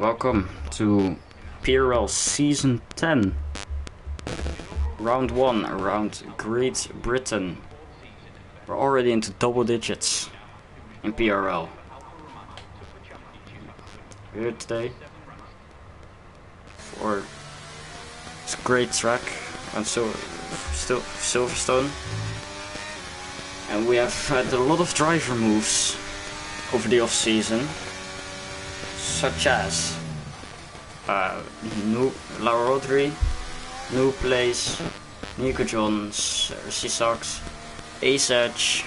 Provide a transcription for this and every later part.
welcome to PRL Season 10, Round 1 around Great Britain. We're already into double digits in PRL. We're here today for this great track on Silverstone, and we have had a lot of driver moves over the off season, such as Laura Rodri, New Place, Nico Johns, Sisaks, Ace Edge,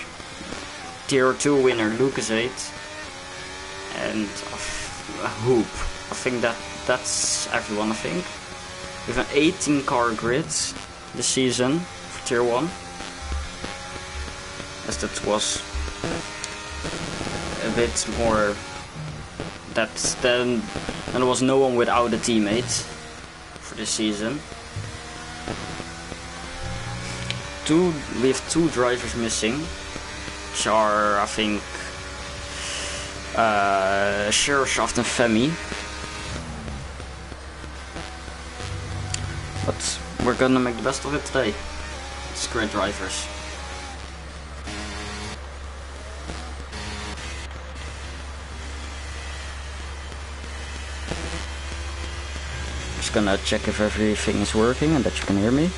Tier 2 winner Lucas 8, and a Hoop. I think that's everyone. I think we have an 18 car grid this season for Tier 1, as that was a bit more depth than there was no one without a teammate for this season. We have two drivers missing, which are, I think, Shershaft and Femi. But we're gonna make the best of it today. It's great drivers. Just gonna check if everything is working and that you can hear me.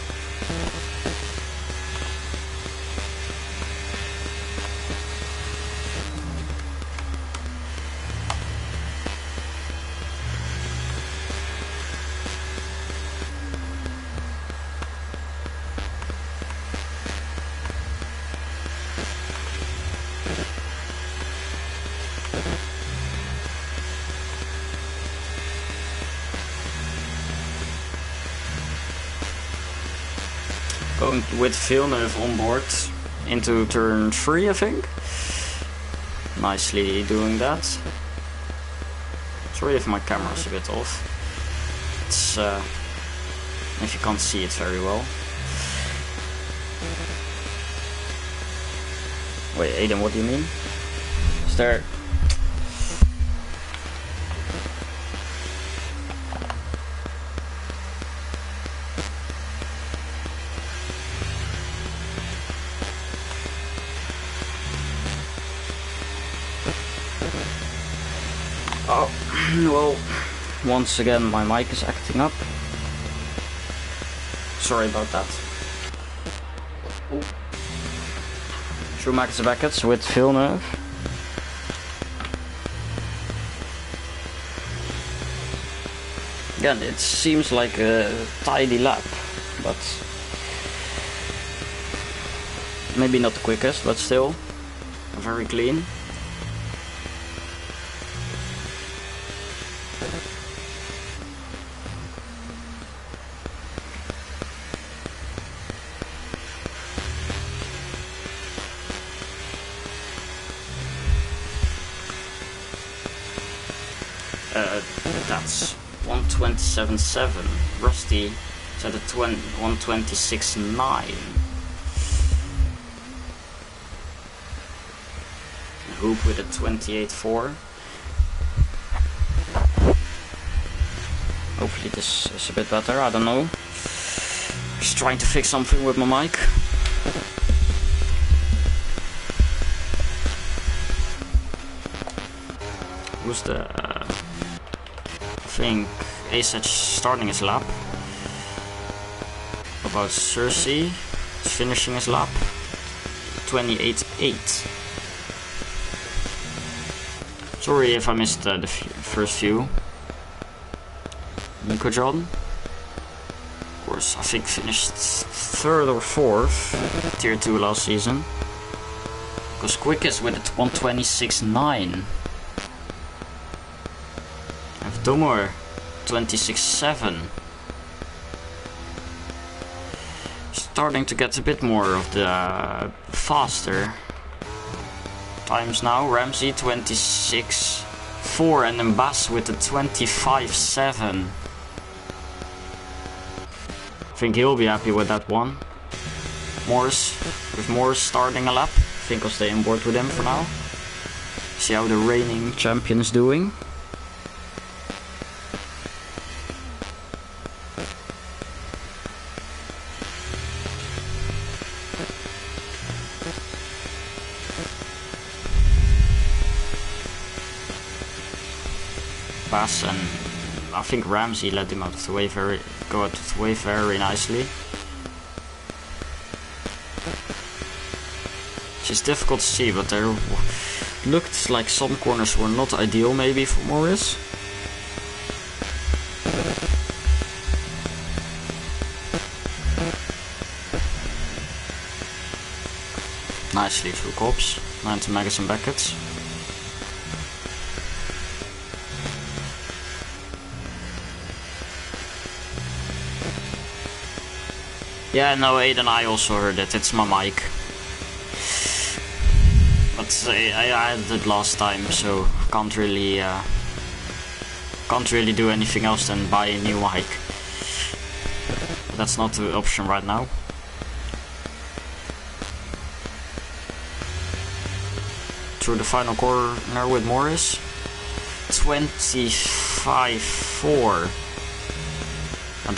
Going with Villeneuve on board into turn 3, I think. Nicely doing that. Sorry if my camera's a bit off. It's if you can't see it very well. Wait, Aiden, what do you mean? Is there... Oh, well, once again my mic is acting up. Sorry about that. Schumacher's Beckett with Villeneuve. Again, it seems like a tidy lap, but maybe not the quickest, but still very clean. That's 127.7. Rusty is at a 126.9. Hoop with a 28.4. Hopefully this is a bit better, I don't know. Just trying to fix something with my mic. Who's the... I think Ace starting his lap. About Cersei finishing his lap. 28.8. Sorry if I missed the first few. Nico John, of course, I think finished 3rd or 4th Tier 2 last season. Because quickest with a 126.9. Tomor 26.7. Starting to get a bit more of the faster times now. Ramsey 26.4 and then Bass with the 25.7. I think he'll be happy with that one. Morris starting a lap. I think I'll stay on board with him for now. See how the reigning champion is doing. pass, and I think Ramsey let him out of the way go out of the way very nicely. Which is difficult to see, but there looked like some corners were not ideal maybe for Morris. Nicely through Cops, 90 Magus and Beckett. Yeah, no, Aiden, I also heard it, it's my mic. But I had it last time, so can't really do anything else than buy a new mic. But that's not the option right now. Through the final corner with Morris. 25-4. And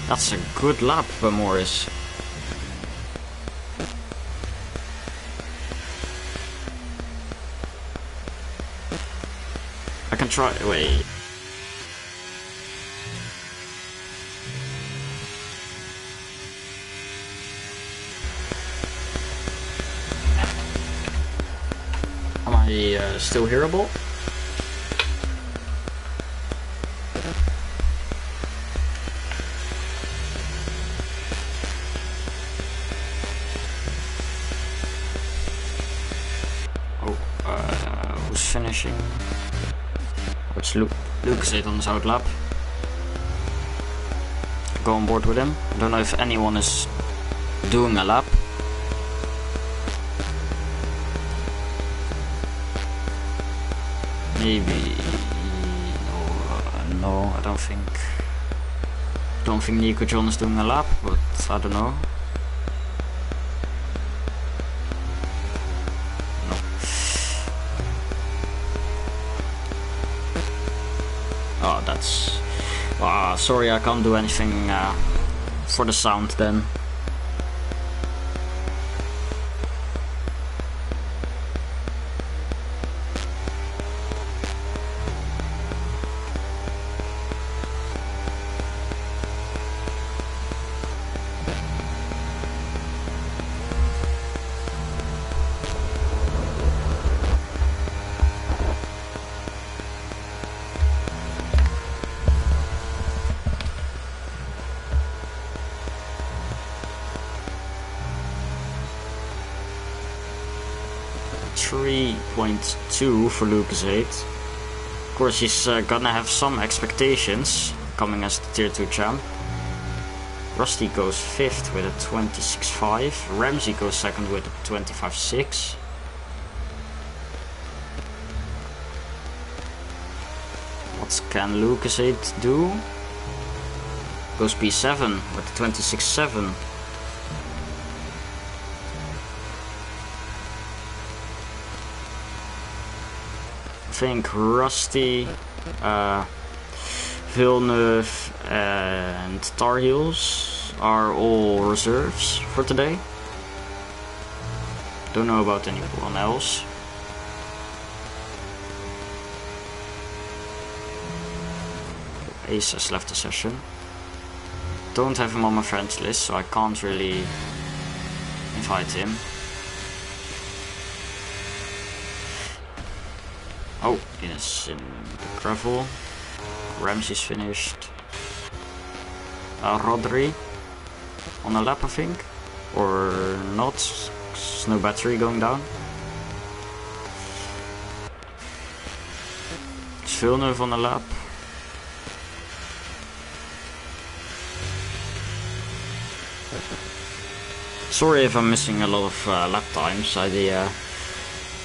that's a good lap by Morris. I can try. Wait. Am I still hearable? Who's finishing? It's Lucas on his out lap. Go on board with him. I don't know if anyone is doing a lap. Maybe no, I don't think Nico John is doing a lap, but I don't know. Oh, that's... sorry, I can't do anything for the sound then. .2 for Lucas 8. Of course, he's gonna have some expectations coming as the tier 2 champ. Rusty goes 5th with a 26.5. Ramsey goes 2nd with a 25.6. What can Lucas 8 do? Goes P7 with a 26.7. I think Rusty, Villeneuve and Tar Heels are all reserves for today. Don't know about anyone else. Ace has left the session. Don't have him on my friends list, so I can't really invite him. Oh, yes, in the gravel. Ramsey's finished. Rodri on a lap, I think, or not. There's no battery going down. It's Villeneuve on a lap. Sorry if I'm missing a lot of lap times.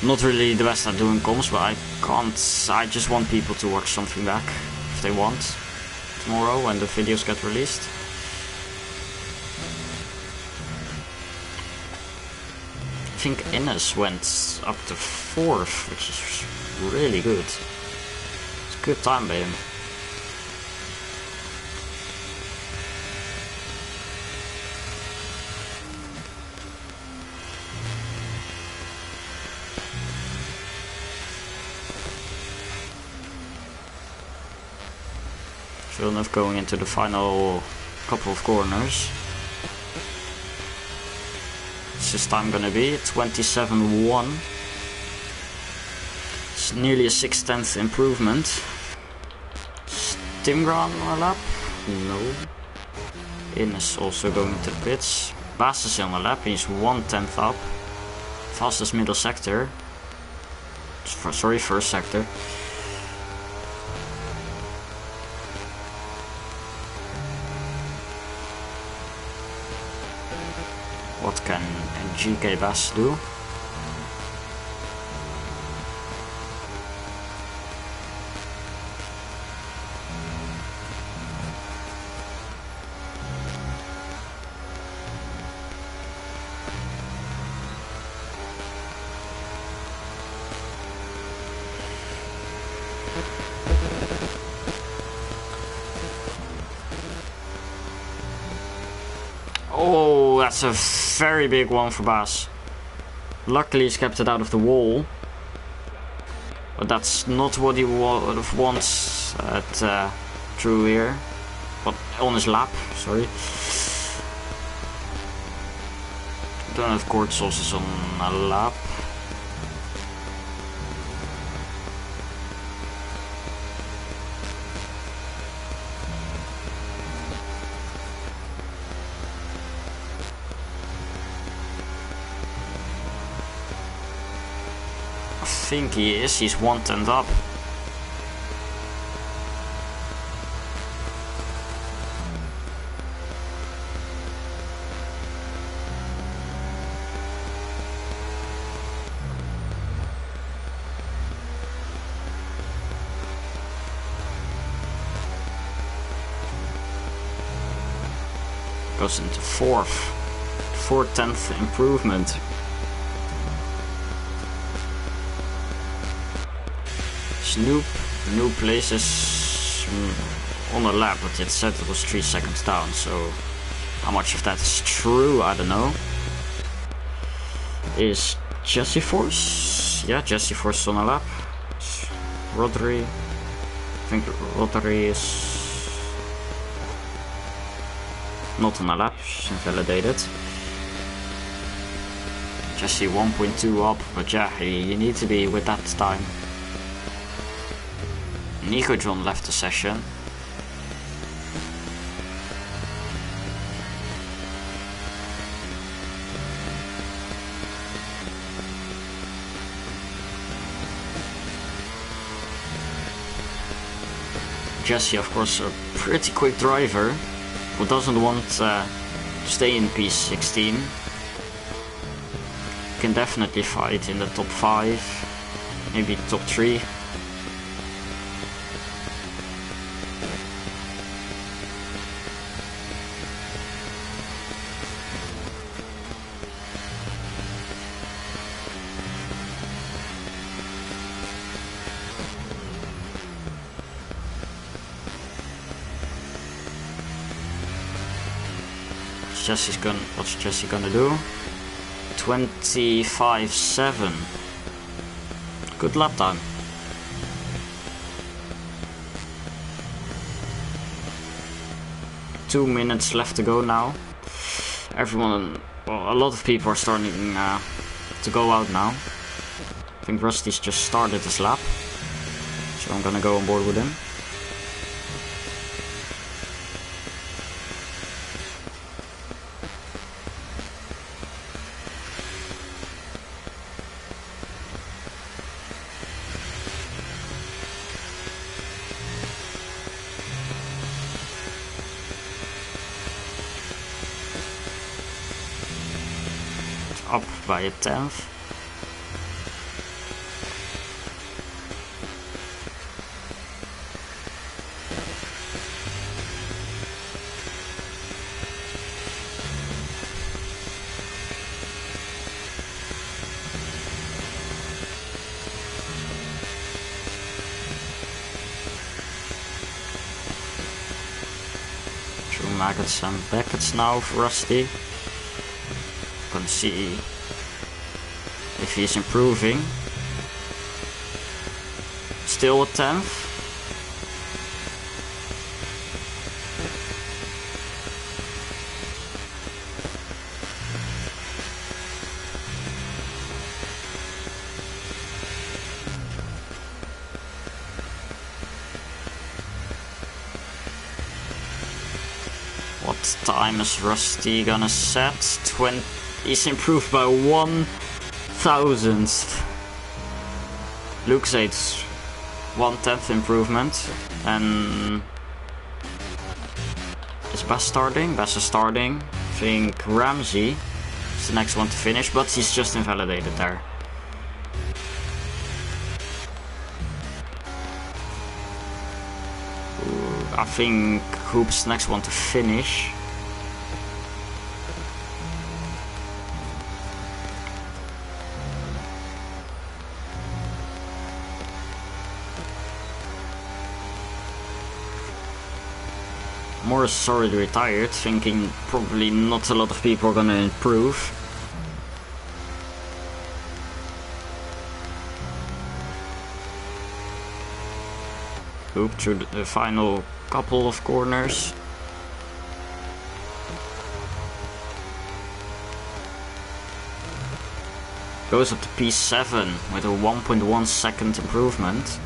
Not really the best at doing comms, but I can't. I just want people to watch something back if they want tomorrow when the videos get released. I think Ines went up to 4th, which is really good. It's a good time by him. Sure enough, going into the final couple of corners. What's this time gonna be? 27.1. It's nearly a 6/10 improvement. Timgran on a lap? No. In is also going to the pits. Baas is on a lap, he's 1/10 up. Fastest middle sector. Sorry, first sector. What can GK Baas do? Oh, that's a very big one for Baas. Luckily he's kept it out of the wall. But that's not what he would have wants at through here. But on his lap, sorry. Don't have court sources on a lap. I think he is, he's 1/10 up. Goes into 4/10 improvement. New places on a lap, but it said it was 3 seconds down, so how much of that is true, I don't know. Is Jesse Force? Yeah, Jesse Force on a lap. Rodri. I think Rodri is not on a lap, she's invalidated. Jesse 1.2 up, but yeah, you need to be with that time. Nico John left the session. Jesse, of course, a pretty quick driver who doesn't want to stay in P16. Can definitely fight in the top 5, maybe top 3. What's Jesse gonna do? 25.7. Good lap time. Two minutes left to go now. Everyone, well, a lot of people are starting to go out now. I think Rusty's just started his lap, so I'm gonna go on board with him. Up by a 10th. Two maggots and Beckett's now for Rusty. Can see if he's improving. Still a 10th. time is Rusty gonna set? 20. He's improved by 1,000th. Luke's 8's 1/10 improvement. And is Bass starting? Bass is starting. I think Ramsey is the next one to finish, but he's just invalidated there. I think Hoop's the next one to finish. Morris is already retired, thinking probably not a lot of people are gonna improve. Hoop through the final couple of corners. Goes up to P7 with a 1.1 second improvement.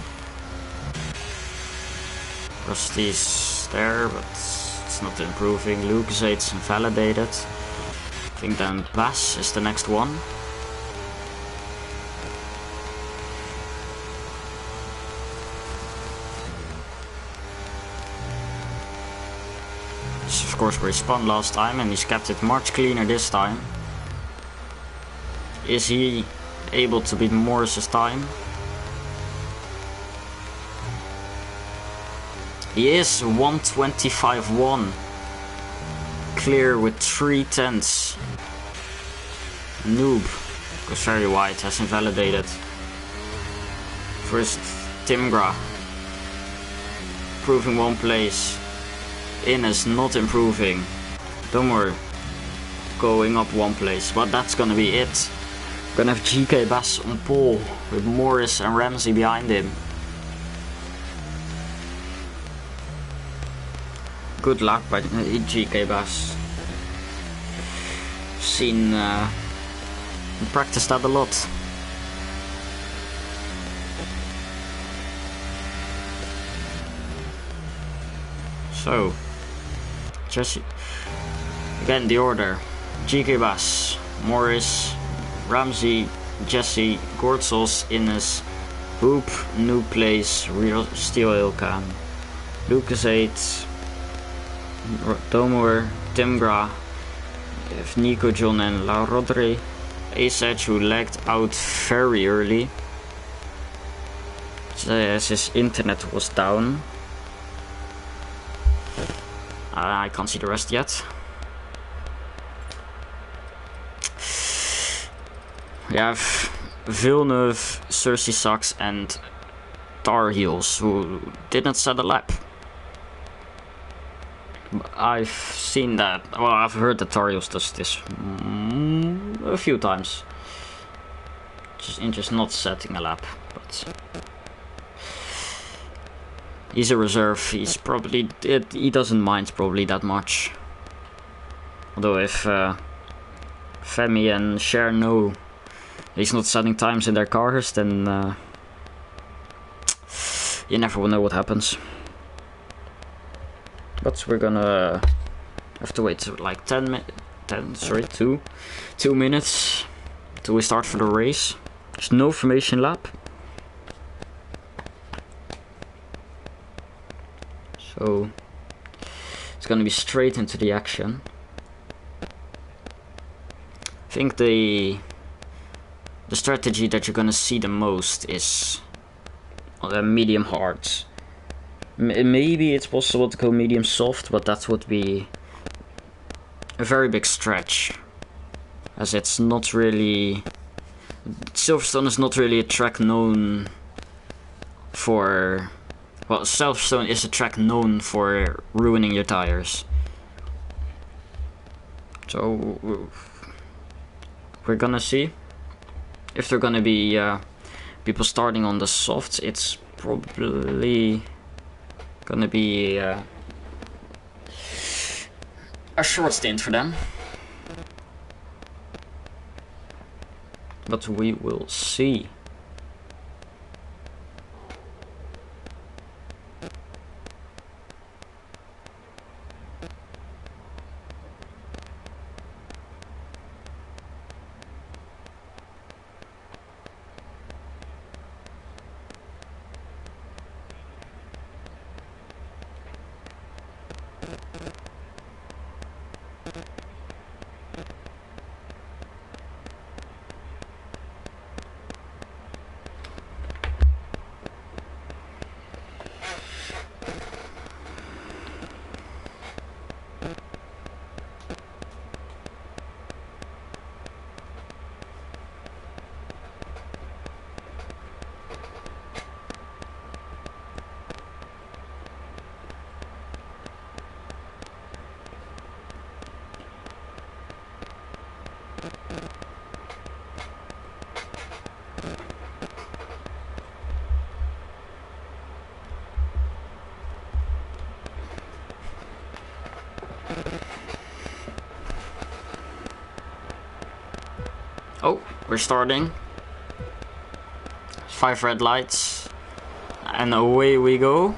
Rusty's there, but it's not improving. Luke's 8's invalidated. I think then Bass is the next one. This is of course where he spun last time, and he's kept it much cleaner this time. Is he able to beat Morris's time? He is 1:25.1. Clear with 3/10. Noob goes very wide, has invalidated. First Timgra improving 1 place. Ines not improving. Dummer going up 1 place, but that's gonna be it. Gonna have GK Bass on pole with Morris and Ramsey behind him. Good luck by GK Bass. Seen practiced that a lot. So Jesse again, the order: GK Bass, Morris, Ramsey, Jesse, Gortzels, Ines, Hoop, New Place, Real Steel Ilka, Lucas 8, Domer, Timgra, Nico John and La Rodri, Asach, who lagged out very early as his internet was down. I can't see the rest yet. We have Villeneuve, Cersei Sucks and Tar Heels, who didn't set a lap. I've seen that, well, I've heard that Tar Heels does this a few times. Just not setting a lap, but he's a reserve. He's probably, he doesn't mind probably that much. Although if Femi and Cher know he's not setting times in their cars, then you never will know what happens. But we're gonna have to wait like 2 minutes till we start for the race. There's no formation lap, so it's gonna be straight into the action. I think the strategy that you're gonna see the most is medium hard. Maybe it's possible to go medium soft, but that would be a very big stretch, as it's not really, Silverstone is not really a track known for, well, Silverstone is a track known for ruining your tires. So we're gonna see if there are gonna be people starting on the softs. It's probably gonna be a short stint for them, but we will see. Oh, we're starting. 5 red lights. And away we go.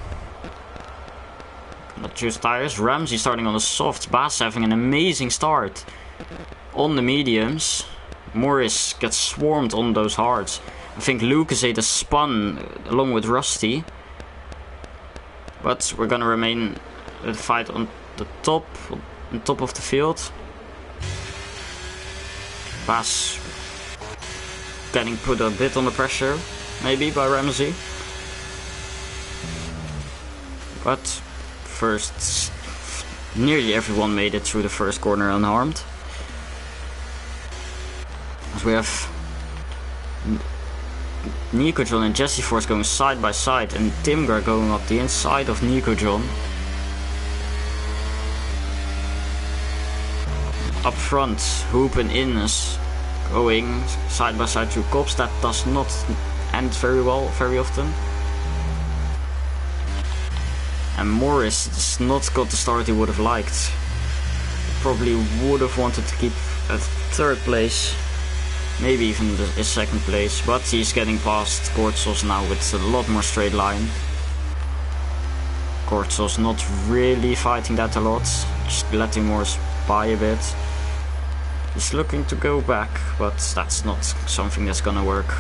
Not choose tires. Ramsey starting on the softs. Bass having an amazing start on the mediums. Morris gets swarmed on those hards. I think Lucas has spun along with Rusty. But we're gonna remain the fight on the top of the field. Bass getting put a bit under pressure, maybe by Ramsey. But first, nearly everyone made it through the first corner unharmed. As we have Nico John and Jesse Force going side by side, and Timgar going up the inside of Nico John. Up front, Hoop and Innes going side by side through cops. That does not end very well, very often. And Morris has not got the start he would have liked. Probably would have wanted to keep at 3rd place. Maybe even his 2nd place. But he's getting past Kortsos now with a lot more straight line. Kortsos not really fighting that a lot. Just letting Morris by a bit. He's looking to go back, but that's not something that's gonna work.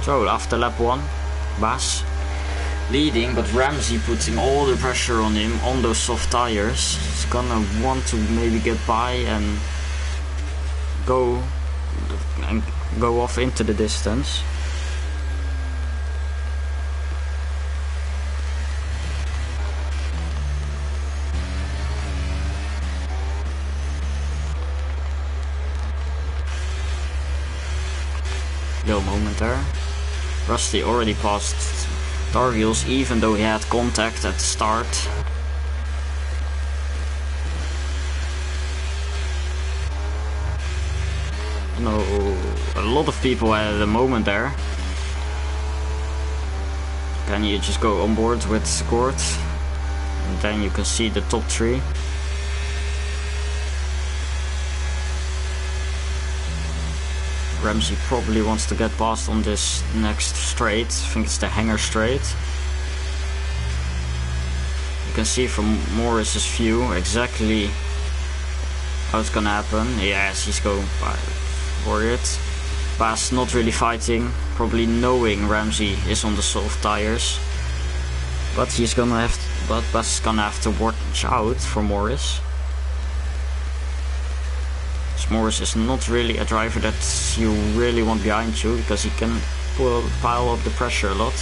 So after lap 1, Bass leading, but Ramsey putting all the pressure on him on those soft tires. He's gonna want to maybe get by and go off into the distance. Little moment there. Rusty already passed Dargiels, even though he had contact at the start. No, a lot of people had a moment there. Can you just go on board with Gort? And then you can see the top 3. Ramsey probably wants to get past on this next straight. I think it's the hanger straight. You can see from Morris's view exactly how it's gonna happen. Yes, he's going for it. Bass not really fighting, probably knowing Ramsey is on the soft tires. But Bass is gonna have to watch out for Morris. Morris is not really a driver that you really want behind you, because he can pile up the pressure a lot.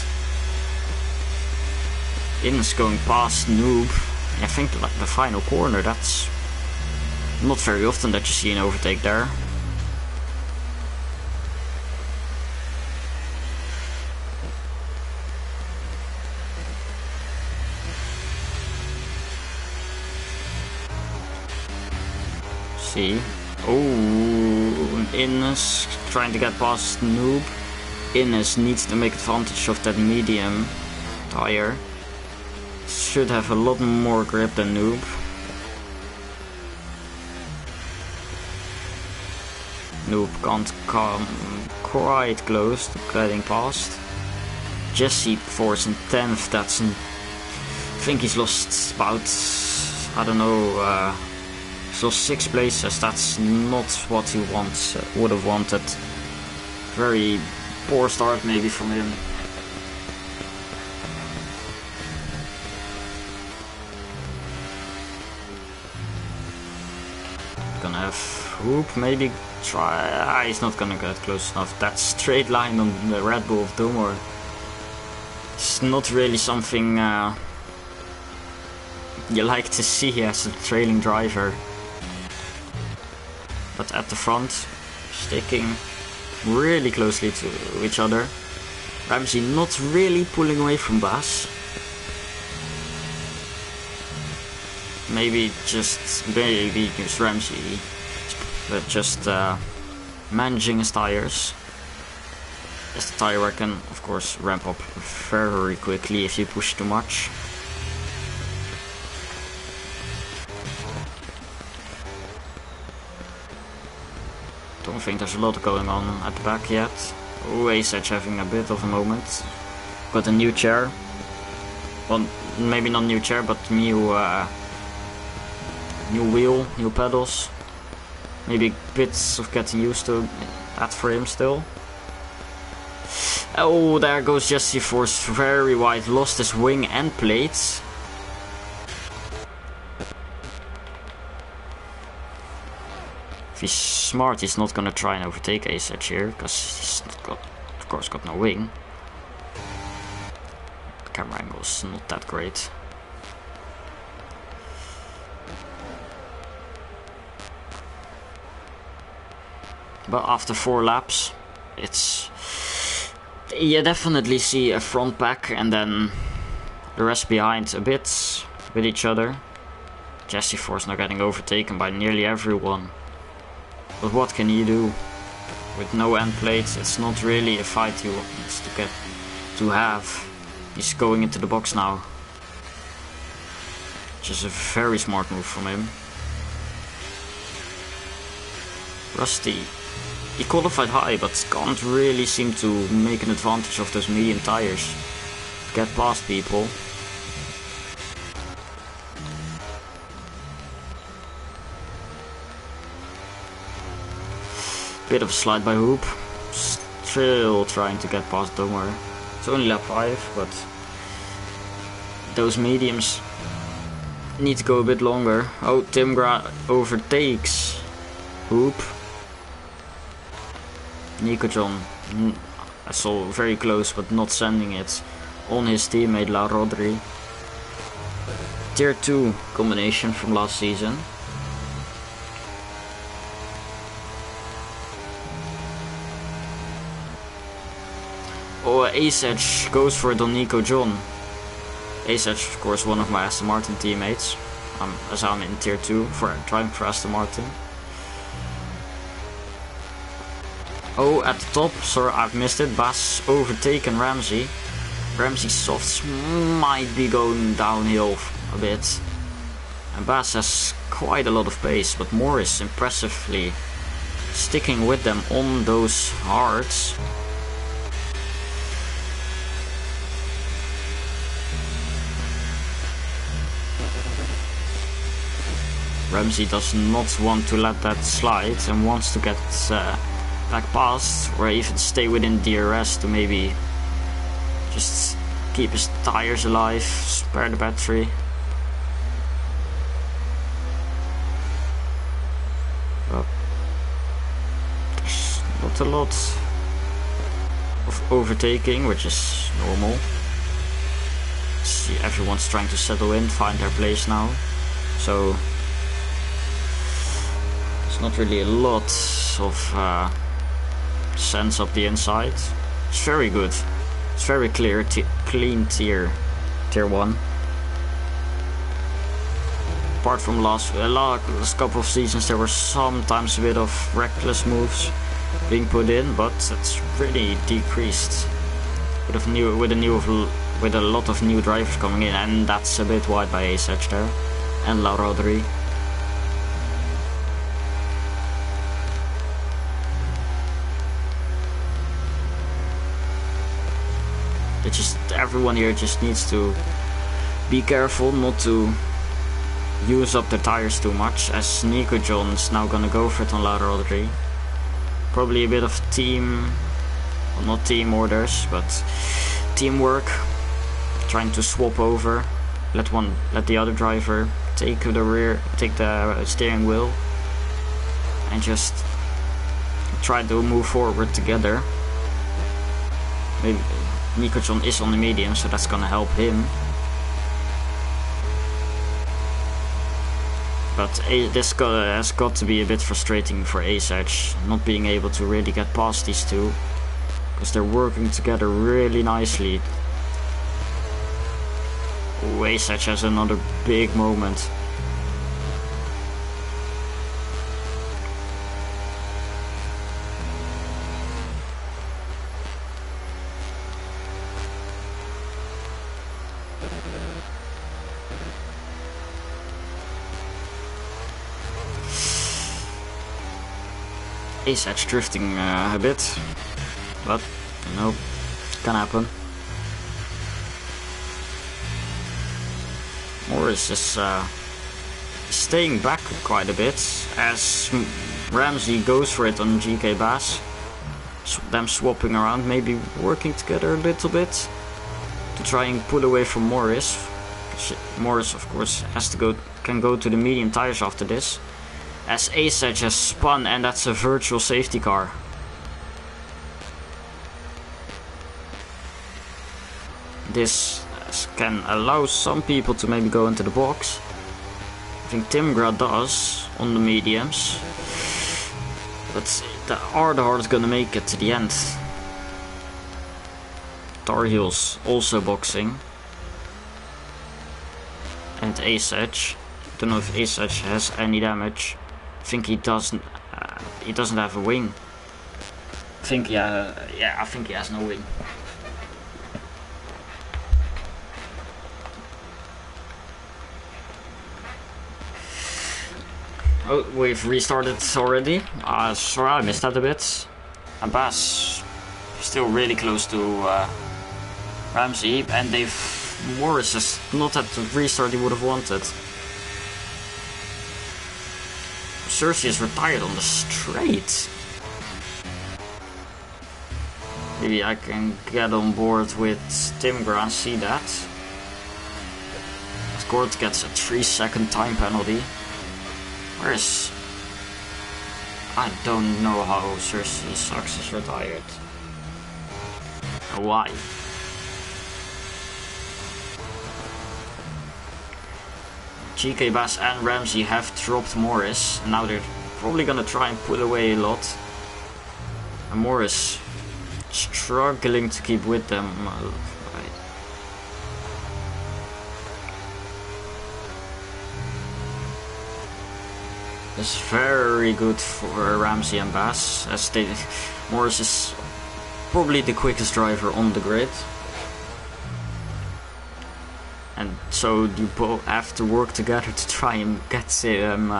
Innes going past Noob. I think like the final corner, that's not very often that you see an overtake there. See. Oh, Innes trying to get past Noob. Innes needs to make advantage of that medium tire. Should have a lot more grip than Noob. Noob can't come quite close to getting past. Jesse Force in 10th, that's I think he's lost about, I don't know, so 6 places. That's not what he would have wanted. Very poor start maybe from him. Gonna have Hoop maybe try. He's not gonna get close enough. That straight line on the Red Bull of Dumor. It's not really something you like to see as a trailing driver. But at the front, sticking really closely to each other. Ramsey not really pulling away from Bass. Maybe just Ramsey, but just managing his tires. As the tire can, of course, ramp up very quickly if you push too much. don't think there's a lot going on at the back yet. Oh, Ace-Edge having a bit of a moment. Got a new chair. Well, maybe not new chair, but new wheel, new pedals. Maybe bits of getting used to that for him still. Oh, there goes Jesse Force very wide. Lost his wing and plates. If he's smart, he's not gonna try and overtake Ace-Edge here, because he's not got, of course, got no wing. The camera angle's not that great. But after 4 laps, you definitely see a front pack and then the rest behind a bit with each other. Jesse Force now getting overtaken by nearly everyone. But what can you do? With no end plates, it's not really a fight he wants to have. He's going into the box now. Which is a very smart move from him. Rusty. He qualified high, but can't really seem to make an advantage of those medium tires. Get past people. Bit of a slide by Hoop. Still trying to get past, don't worry. It's only lap 5, but those mediums need to go a bit longer. Oh, Timgra overtakes Hoop. Nico John, I saw very close, but not sending it on his teammate La Rodri. Tier 2 combination from last season. Oh, Ace-Edge goes for it on Nico John. Ace-Edge, of course, one of my Aston Martin teammates, as I'm in Tier 2 for driving for Aston Martin. Oh, at the top, sorry, I've missed it. Bass overtaken Ramsey. Ramsey softs might be going downhill a bit. And Bass has quite a lot of pace, but Morris impressively sticking with them on those hards. Ramsey does not want to let that slide and wants to get back past, or even stay within DRS to maybe just keep his tires alive, spare the battery. But there's not a lot of overtaking, which is normal. See, everyone's trying to settle in, find their place now. So there's not really a lot of sense up the inside. It's very good. It's very clear, clean tier 1. Apart from last couple of seasons, there were sometimes a bit of reckless moves being put in, but it's really decreased with a lot of new drivers coming in, and that's a bit wide by Ace-Edge there and La Rodri. Everyone here just needs to be careful not to use up their tires too much, as Nico John's now gonna go for it on La Rodri. Probably a bit of team, well, not team orders, but teamwork. Trying to swap over, let the other driver take the steering wheel, and just try to move forward together. Maybe Nico John is on the medium, so that's gonna help him. But this has got to be a bit frustrating for Ace-Edge, not being able to really get past these two, because they're working together really nicely. Ooh, Ace-Edge has another big moment. Ace Edge drifting a bit, but you know, can happen. Morris is staying back quite a bit as Ramsey goes for it on GK Bass. Them swapping around, maybe working together a little bit to try and pull away from Morris. Morris, of course, can go to the medium tires after this, as Ace Edge has spun, and that's a virtual safety car. This can allow some people to maybe go into the box. I think Timgra does on the mediums, but the Ardhard is gonna make it to the end. Tar Heels also boxing, and Ace Edge. Don't know if Ace Edge has any damage. I think he doesn't. He doesn't have a wing. I think I think he has no wing. Oh, we've restarted already. Sorry, I missed that a bit. And Bass still really close to Ramsey, and Morris is not at the restart he would have wanted. Cersei is retired on the straight. Maybe I can get on board with Timgra and see that. Gord gets a 3-second time penalty. Whereas I don't know how Cersei Sucks is retired. Why? GK Bass and Ramsey have dropped Morris. Now they're probably gonna try and pull away a lot. And Morris struggling to keep with them. It's very good for Ramsey and Bass, as Morris is probably the quickest driver on the grid. And so you both have to work together to try and get him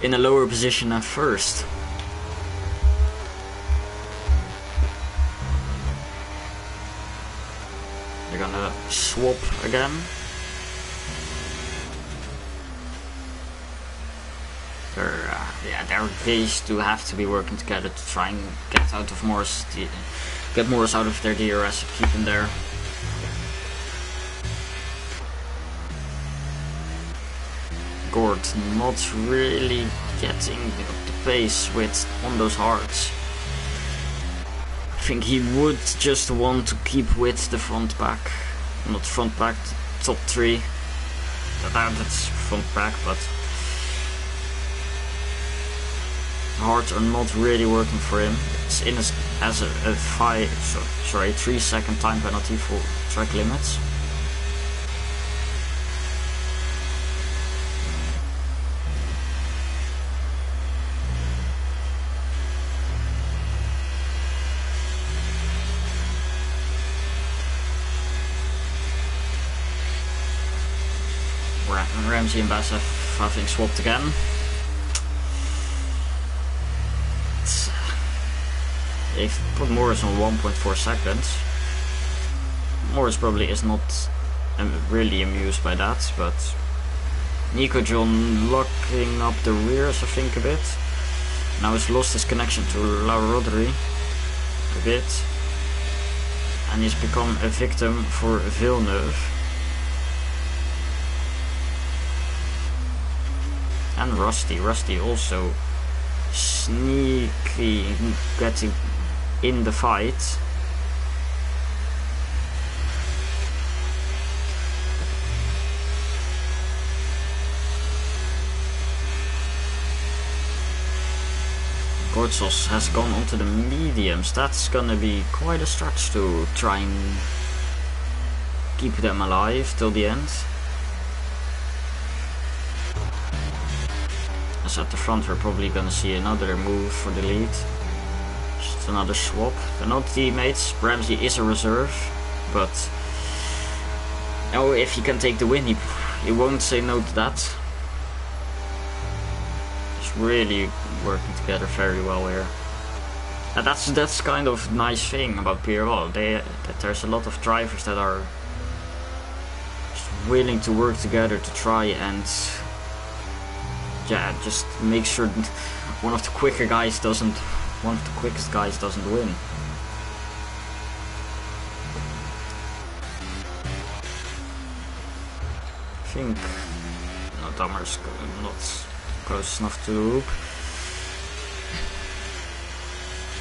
in a lower position at first. They're gonna swap again. Their base do have to be working together to try and get out of Morris, get Morris out of their DRS and keep him there. Gord not really getting the pace on those hards. I think he would just want to keep with the front back, not front back, top 3. That's front back, but hards are not really working for him. It's in as a 3-second time penalty for track limits. Ramsey and Bass have, I think, swapped again. They've put Morris on 1.4 seconds. Morris probably is not really amused by that, but Nico John locking up the rears, I think, a bit. Now he's lost his connection to La Rodri a bit, and he's become a victim for Villeneuve. And Rusty also sneaky getting in the fight. Gortzos has gone onto the mediums. That's gonna be quite a stretch to try and keep them alive till the end. As at the front we're probably gonna see another move for the lead. Just another swap. They're not teammates. Ramsey is a reserve, but if he can take the win, he won't say no to that. He's really working together very well here. And that's kind of nice thing about PRL. That there's a lot of drivers that are just willing to work together to try and yeah, just make sure one of the quickest guys doesn't win. I think no, Damar's not close enough to the hoop.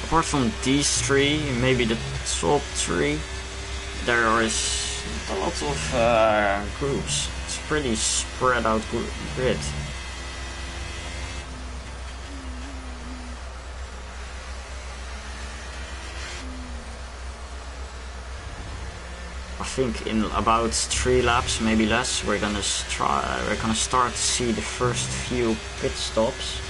Apart from these three, maybe the top three, there is a lot of groups. It's a pretty spread out grid. I think in about 3 laps, maybe less, we're gonna start to see the first few pit stops.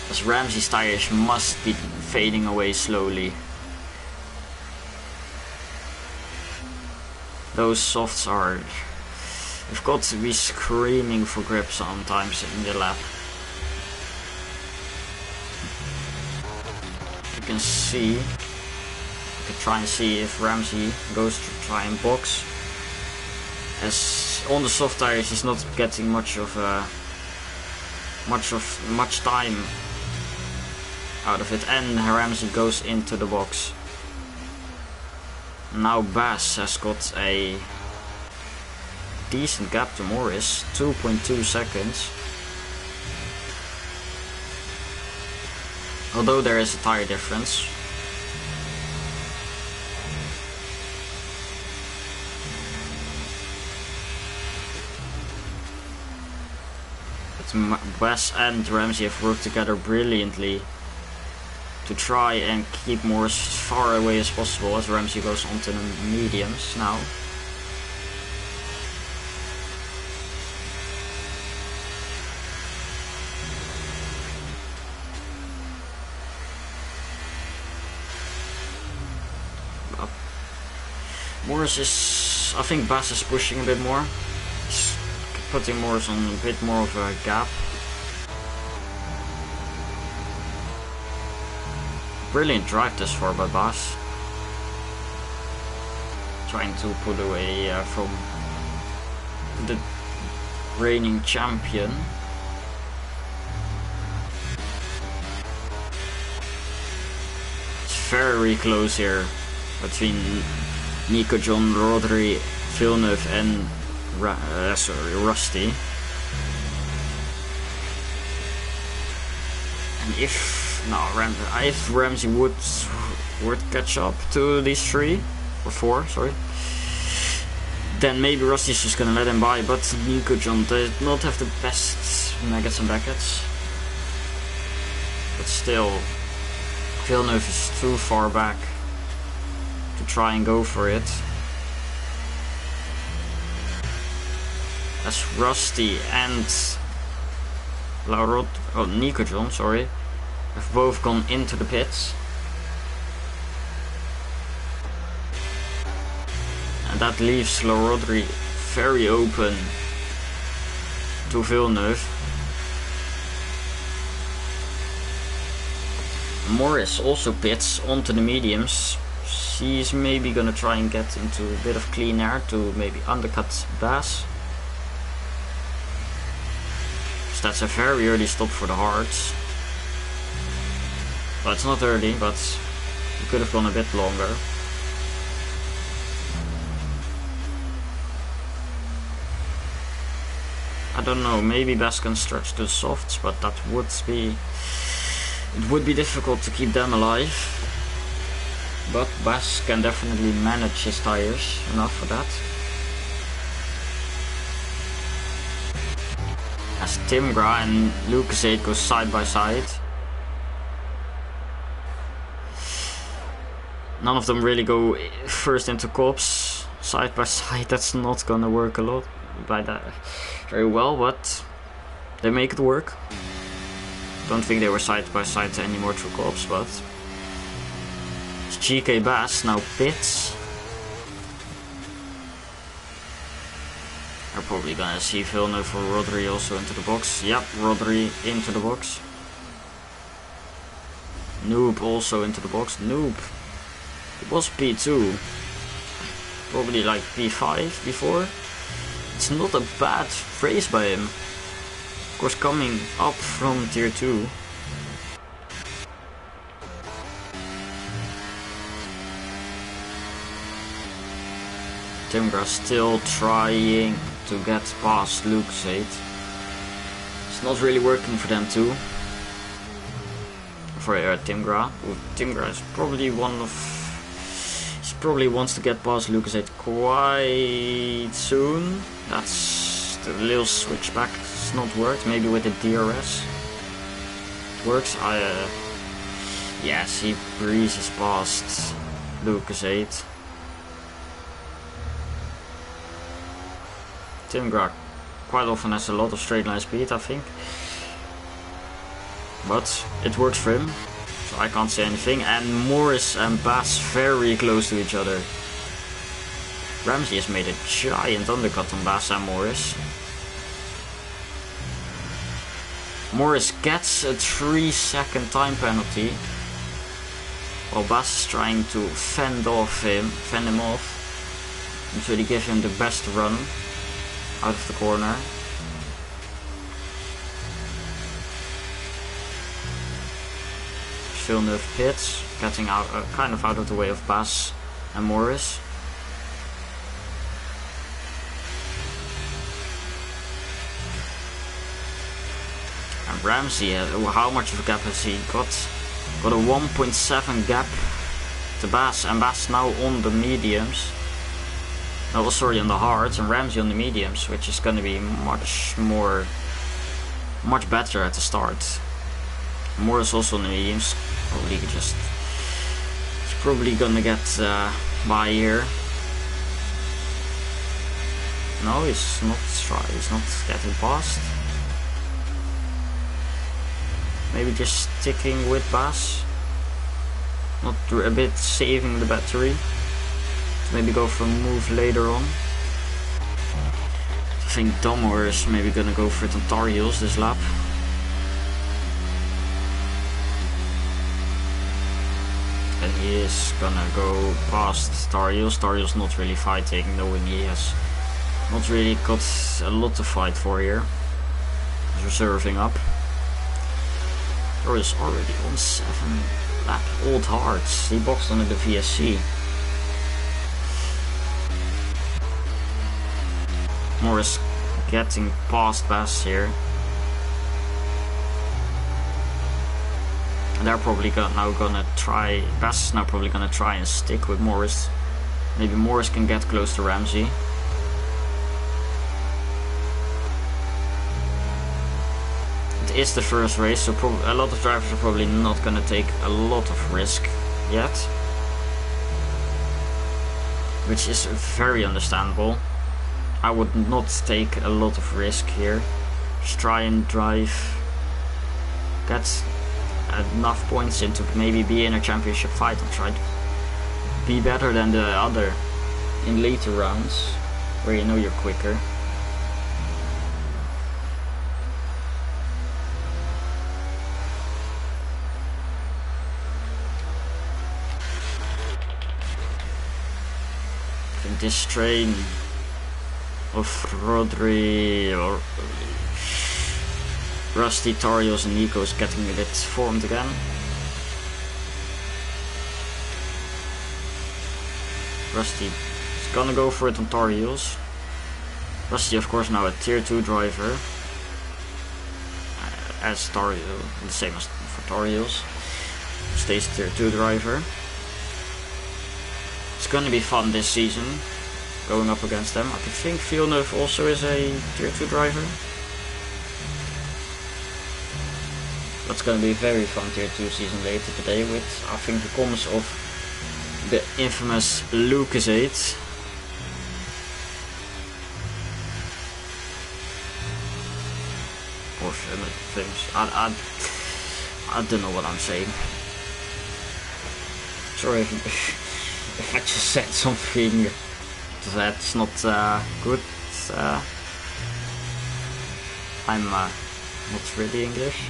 As Ramsey's tires must be fading away slowly. Those softs are... We've got to be screaming for grip sometimes in the lap. You can see... You can try and see if Ramsey goes to try and box. As on the soft tires he's not getting much time out of it, and Ramsey goes into the box. Now Bass has got a decent gap to Morris, 2.2 seconds. Although there is a tire difference. But Bass and Ramsey have worked together brilliantly to try and keep Morris as far away as possible as Ramsey goes onto the mediums now. Morris is... I think Bass is pushing a bit more. He's putting Morris on a bit more of a gap. Brilliant drive thus far by Bass. Trying to pull away from the reigning champion. It's very close here between Nico, John, Rodri, Villeneuve and Rusty. And if Ramsey would catch up to these 3 or 4, sorry, then maybe Rusty's just gonna let him by. But Nico John did not have the best Maggots and Beckets. But still, Villeneuve is too far back to try and go for it. As Rusty and Nico John, sorry, have both gone into the pits. And that leaves Rodri very open to Villeneuve. Morris also pits onto the mediums. He's maybe gonna try and get into a bit of clean air to maybe undercut Bass. So that's a very early stop for the hards. Well, it's not early, but it could have gone a bit longer. I don't know, maybe Bass can stretch the softs, but that would be... It would be difficult to keep them alive. But Bass can definitely manage his tires enough for that. As Timgra and Lucas 8 go side by side. None of them really go first into cops side by side. That's not gonna work a lot by that very well, but they make it work. Don't think they were side by side anymore through cops, but GK Bass now pits. Are probably gonna see Villeneuve or Rodri also into the box. Yep, Rodri into the box. Noob also into the box. Noob. It was P2. Probably like P5 before. It's not a bad race by him. Of course, coming up from tier 2. Timgra still trying to get past Lucas 8. It's not really working for them too. For Timgra. Timgra is probably one of... He probably wants to get past Lucas 8 quite soon. That's the little switchback. It's not worked. Maybe with the DRS it works. Yes, he breezes past Lucas 8. Timgra quite often has a lot of straight line speed, I think. But it works for him, so I can't say anything. And Morris and Bass very close to each other. Ramsey has made a giant undercut on Bass and Morris. Morris gets a 3-second time penalty, while Bass is trying to fend him off, and really give him the best run out of the corner. Villeneuve pits, getting out, kind of out of the way of Bass and Morris. And Ramsey, how much of a gap has he got? Got a 1.7 gap to Bass, and Bass now on the mediums. No, sorry, on the hards, and Ramsey on the mediums, which is going to be much better at the start. Morris also on the mediums. Probably he's probably gonna get by here. No, he's not getting past. Maybe just sticking with Bass. Not a bit saving the battery. Maybe go for a move later on. I think Domor is maybe gonna go for it on Tar Heels this lap. And he is gonna go past Tar Heels. Tar Heels not really fighting, knowing he has not really got a lot to fight for here. He's reserving up. Tar Heels already on 7 lap old hearts. He boxed under the VSC. Morris getting past Bass here. And they're probably now gonna try. Bass is now probably gonna try and stick with Morris. Maybe Morris can get close to Ramsey. It is the first race, so a lot of drivers are probably not gonna take a lot of risk yet, which is very understandable. I would not take a lot of risk here. Just try and drive, get enough points in to maybe be in a championship fight and try to be better than the other in later rounds where you know you're quicker. I think this train of Rodri or Rusty, Tar Heels and Nico is getting a bit formed again. Rusty is gonna go for it on Tar Heels. Rusty of course now a tier 2 driver. As Tar Heels, the same as for Tar Heels. Stays tier 2 driver. It's gonna be fun this season, going up against them. I think Villeneuve also is a tier 2 driver. That's gonna be a very fun tier 2 season later today with, I think, the comments of the infamous Lucas 8. Or things. I don't know what I'm saying. Sorry if I just said something that's not good. I'm not really English,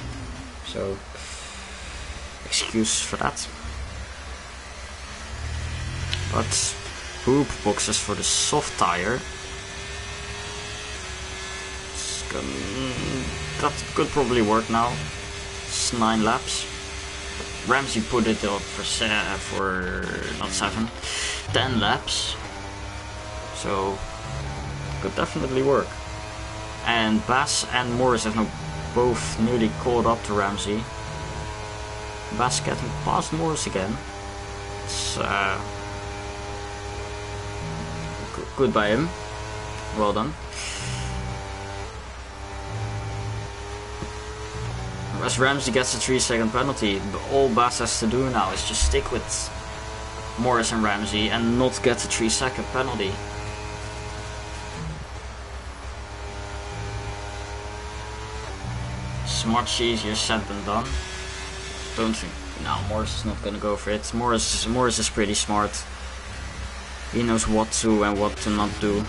so excuse for that. But hoop boxes for the soft tire. That could probably work now. It's 9 laps. Ramsey put it up for not 7, 10 laps. So could definitely work. And Bass and Morris have now both nearly caught up to Ramsey. Bass getting past Morris again. It's good by him. Well done. As Ramsey gets a 3-second penalty, all Bass has to do now is just stick with Morris and Ramsey and not get a 3-second penalty. It's much easier said than done. Don't think. No, Morris is not gonna go for it. Morris is pretty smart. He knows what to and what to not do.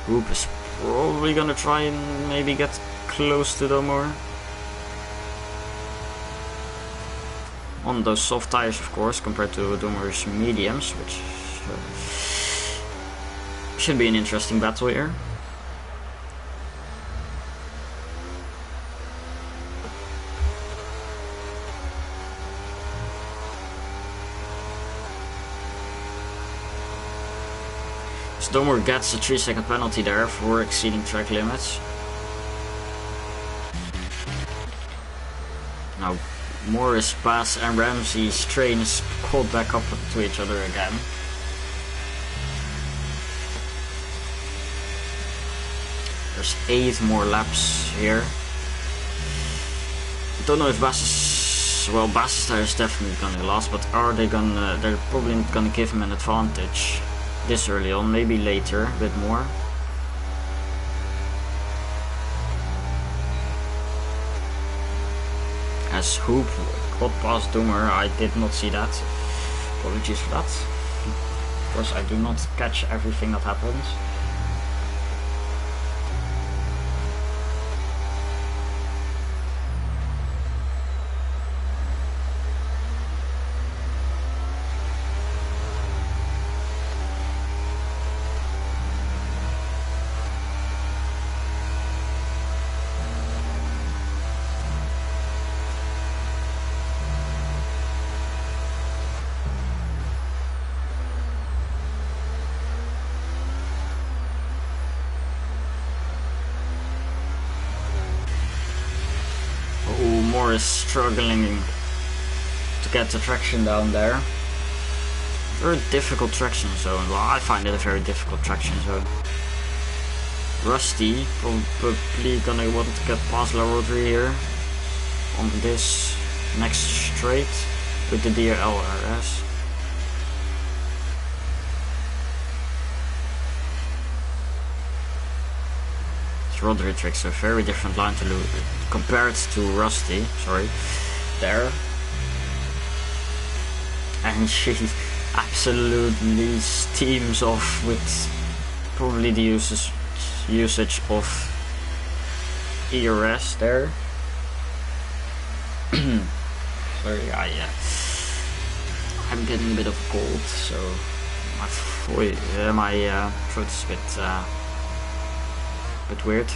Hoop is probably gonna try and maybe get close to them more. On those soft tires, of course, compared to Domer's mediums, which should be an interesting battle here. Domer gets a 3-second penalty there for exceeding track limits. Now Morris, Bass and Ramsey's trains caught back up to each other again. There's 8 more laps here. Don't know if Bass is... Well, Bass's tire is definitely gonna last, but are they gonna... They're probably not gonna give him an advantage this early on, maybe later, a bit more. As Hoop got past Doomer, I did not see that. Apologies for that. Of course, I do not catch everything that happens. Morris struggling to get the traction down there. Very difficult traction zone. Well, I find it a very difficult traction zone. Rusty probably gonna want to get past LaRodri here on this next straight with the DRLRS. Rodri tricks a very different line to lose compared to Rusty, sorry, there. And she absolutely steams off with probably the usage of ERS there. Sorry, I'm getting a bit of a cold, so my throat is a bit weird.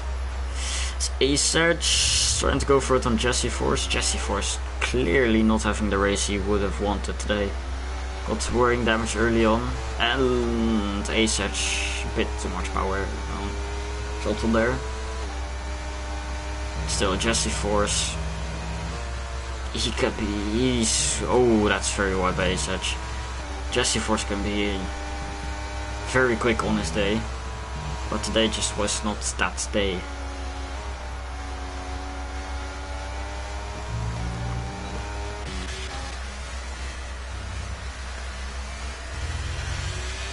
It's A-Search trying to go for it on Jesse Force. Jesse Force clearly not having the race he would have wanted today. Got whirring damage early on, and A-Search a bit too much power on throttle there. Still Jesse Force. He could be. Oh, that's very wide by A-Search. Jesse Force can be very quick on his day. But today just was not that day.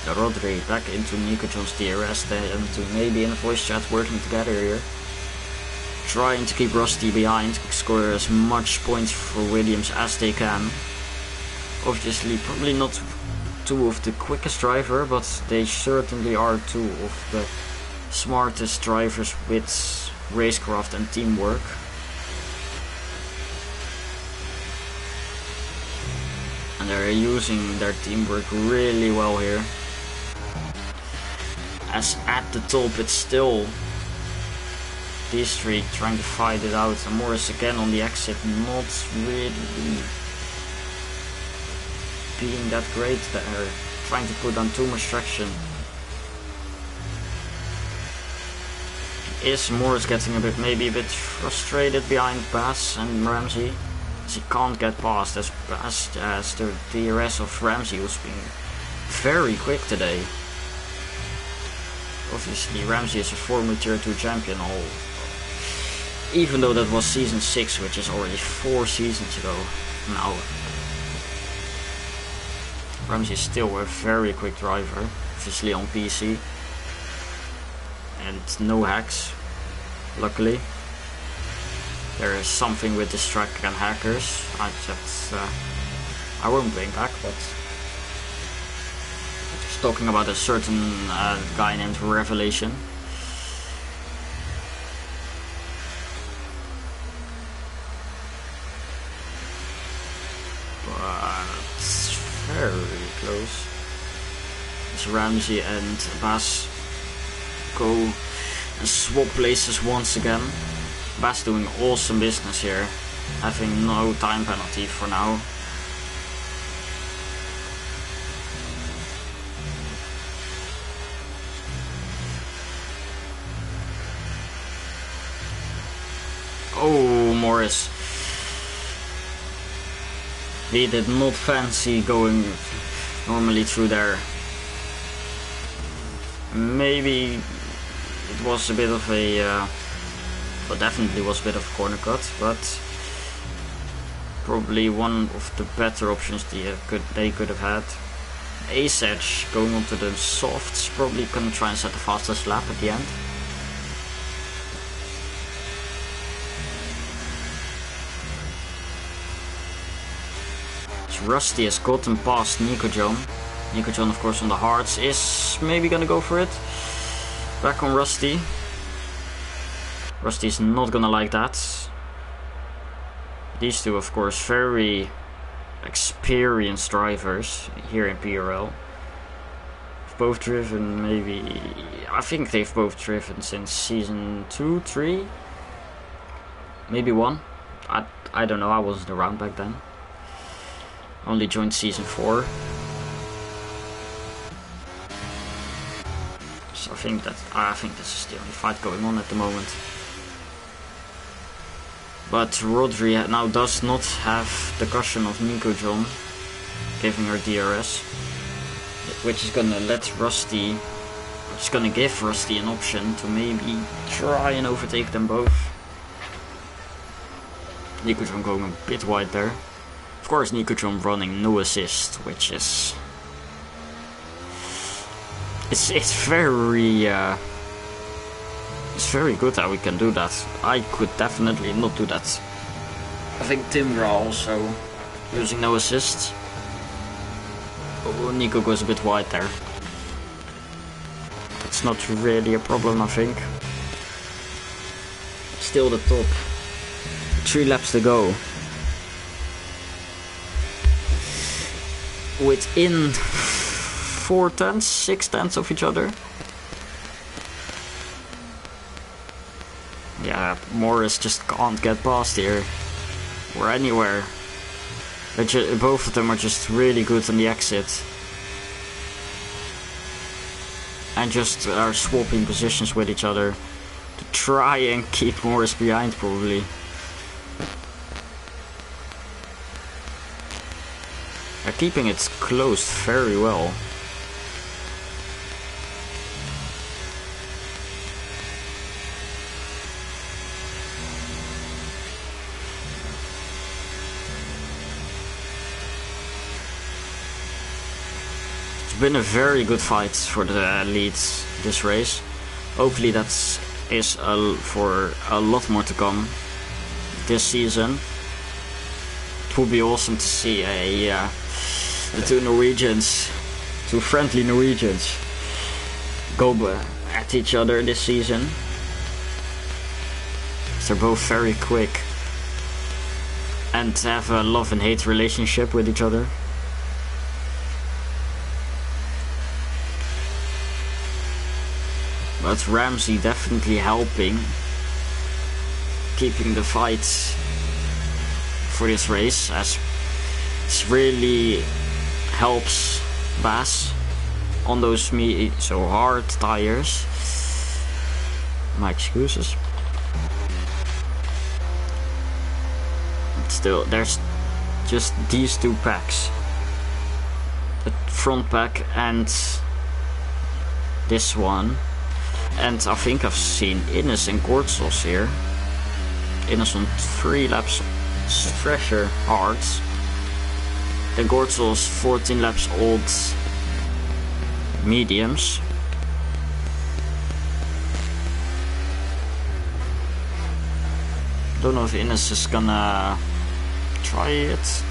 Rodri back into Nico John's DRS there, and to maybe in a voice chat working together here. Trying to keep Rusty behind, score as much points for Williams as they can. Obviously probably not two of the quickest driver, but they certainly are two of the smartest drivers with racecraft and teamwork. And they're using their teamwork really well here. As at the top it's still these three trying to fight it out, and Morris again on the exit, not really being that great there, trying to put on too much traction. Is Morris getting maybe a bit frustrated behind Bass and Ramsey, as he can't get past, as the DRS of Ramsey was being very quick today. Obviously Ramsey is a former tier 2 champion, even though that was season 6, which is already 4 seasons ago now. Ramsey is still a very quick driver, obviously on PC. And no hacks, luckily. There is something with this track and hackers. I won't blame back, but just talking about a certain guy named Revelation. But very close. It's Ramsey and Bass go and swap places once again. Bass doing awesome business here, having no time penalty for now. Oh, Morris. He did not fancy going normally through there. Maybe it was a bit of a, well, definitely was a bit of a corner cut, but probably one of the better options they could have had. Ace Edge going onto the softs, probably gonna try and set the fastest lap at the end. So Rusty has gotten past Nico John. Nico John, of course, on the hards is maybe gonna go for it. Back on Rusty. Rusty's not gonna like that. These two, of course, very experienced drivers here in PRL. Both driven, maybe, I think they've both driven since season 2, 3, maybe 1. I don't know, I wasn't around back then. Only joined season 4. So I think this is the only fight going on at the moment. But Rodri now does not have the cushion of Nico John giving her DRS, which is gonna give Rusty an option to maybe try and overtake them both. Nico John going a bit wide there. Of course, Nico John running no assist, which is it's very good that we can do that. I could definitely not do that. I think Timra also using no assists. Oh, Nico goes a bit wide there. It's not really a problem, I think. Still the top. 3 laps to go. Within 4 tenths, 6 tenths of each other. Yeah, Morris just can't get past here. Or anywhere. Both of them are just really good on the exit. And just are swapping positions with each other to try and keep Morris behind, probably. They're keeping it closed very well. It's been a very good fight for the leads this race. Hopefully that is for a lot more to come this season. It would be awesome to see the two friendly Norwegians, go at each other this season. They're both very quick and have a love and hate relationship with each other. But Ramsey definitely helping, keeping the fight for this race, as it really helps Bas on those so hard tires. My excuses. But still, there's just these two packs, the front pack and this one. And I think I've seen Ines and Gortsos here. Ines on 3 laps fresher hards. The Gortsos 14 laps old mediums. Don't know if Ines is gonna try it.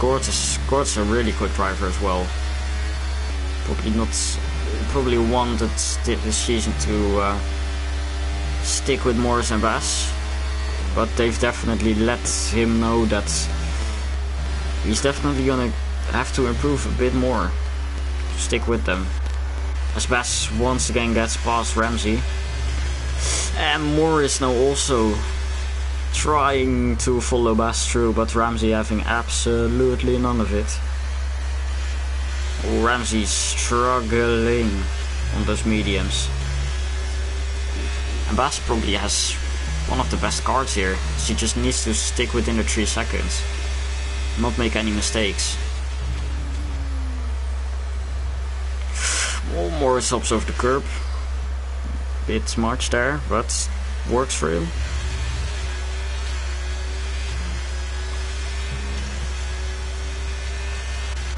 Gort's a really quick driver as well. Probably wanted this season to stick with Morris and Bas, but they've definitely let him know that he's definitely gonna have to improve a bit more to stick with them, as Bas once again gets past Ramsey, and Morris now also trying to follow Bas through, but Ramsey having absolutely none of it. Ramsey's struggling on those mediums. And Bas probably has one of the best cards here. She just needs to stick within the 3 seconds. Not make any mistakes. Well, Morris hops over the curb. Bit much there, but works for him.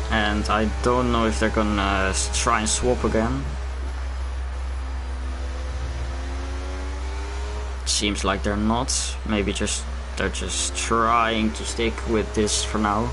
And I don't know if they're gonna try and swap again. Seems like they're not. Maybe they're just trying to stick with this for now.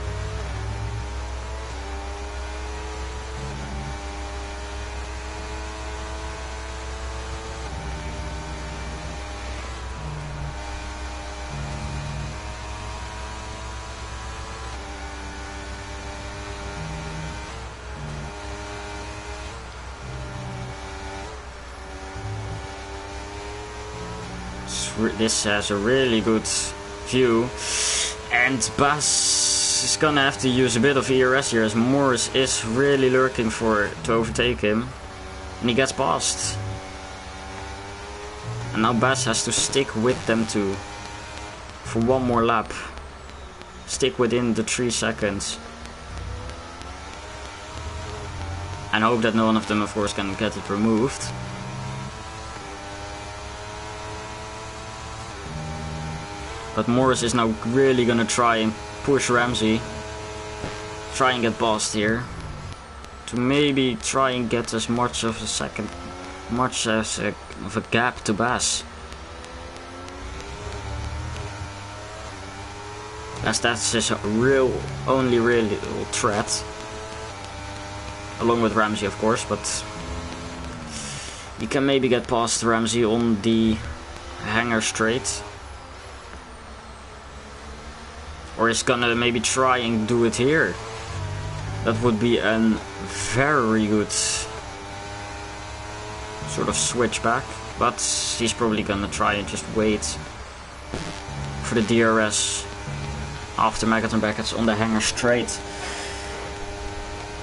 This has a really good view, and Bas is gonna have to use a bit of ERS here, as Morris is really lurking to overtake him, and he gets past. And now Bas has to stick with them too for one more lap. Stick within the 3 seconds, and hope that none of them, of course, can get it removed. But Morris is now really gonna try and push Ramsey. Try and get past here. To maybe try and get as much of a gap to Bas. As that's his only real threat. Along with Ramsey, of course, but you can maybe get past Ramsey on the hanger straight. Or he's gonna maybe try and do it here. That would be a very good sort of switch back. But he's probably gonna try and just wait for the DRS after Megaton Beckett on the hanger straight.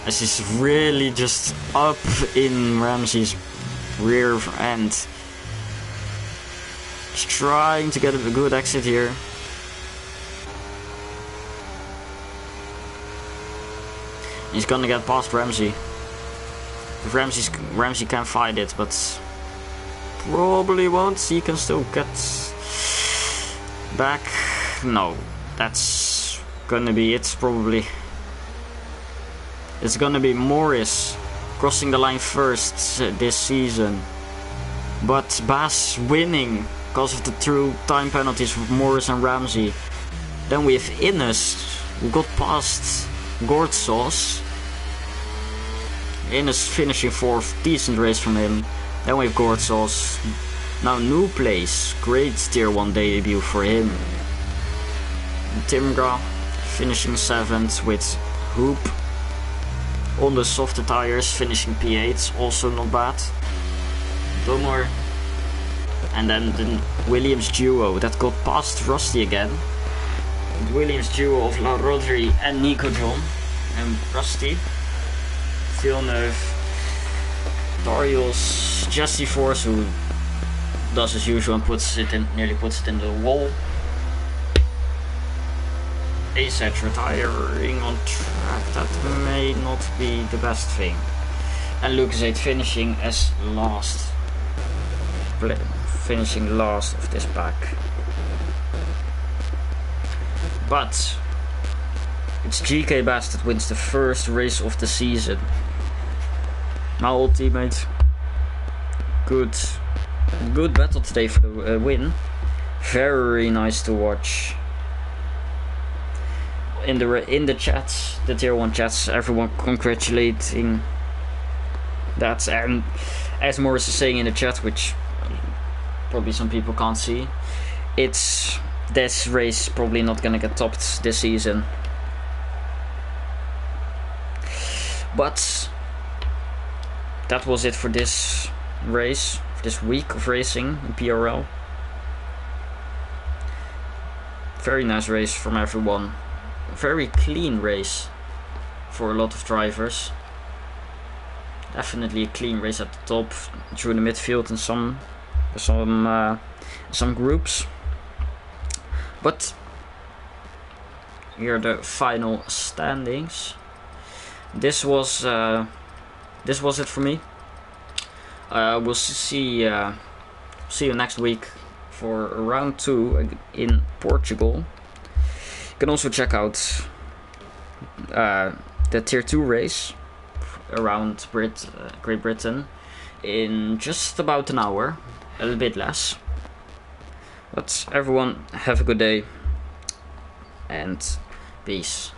As he's really just up in Ramsey's rear end. He's trying to get a good exit here. He's gonna get past Ramsey. If Ramsey can fight it, but probably won't. He can still get back. No, that's gonna be it. Probably it's gonna be Morris crossing the line first this season, but Bas winning because of the 2 time penalties for Morris and Ramsey. Then we have Ines, who got past Gortsos. in his finishing 4th, decent race from him. Then we have Gortzos, now new place, great tier 1 debut for him. Timgra finishing 7th with Hoop on the softer tires, finishing P8, also not bad. Domor, and then the Williams duo that got past Rusty again. The Williams duo of La Rodri and Nico John and Rusty. Villeneuve, Darius, Jesse Force, who does as usual and nearly puts it in the wall. A-Set retiring on track, that may not be the best thing. And Lucas 8 finishing as last. Finishing last of this pack. But it's GK Bass that wins the first race of the season. My old teammate. Good battle today for the win. Very nice to watch. In the chats, the tier 1 chats, everyone congratulating that, and as Morris is saying in the chat, which probably some people can't see, it's this race probably not gonna get topped this season. But that was it for this race, for this week of racing in PRL. Very nice race from everyone. Very clean race for a lot of drivers. Definitely a clean race at the top, through the midfield and some groups. But here are the final standings. This was it for me. We'll see you next week for round 2 in Portugal. You can also check out the tier 2 race around Great Britain in just about an hour, a little bit less. But everyone, have a good day and peace.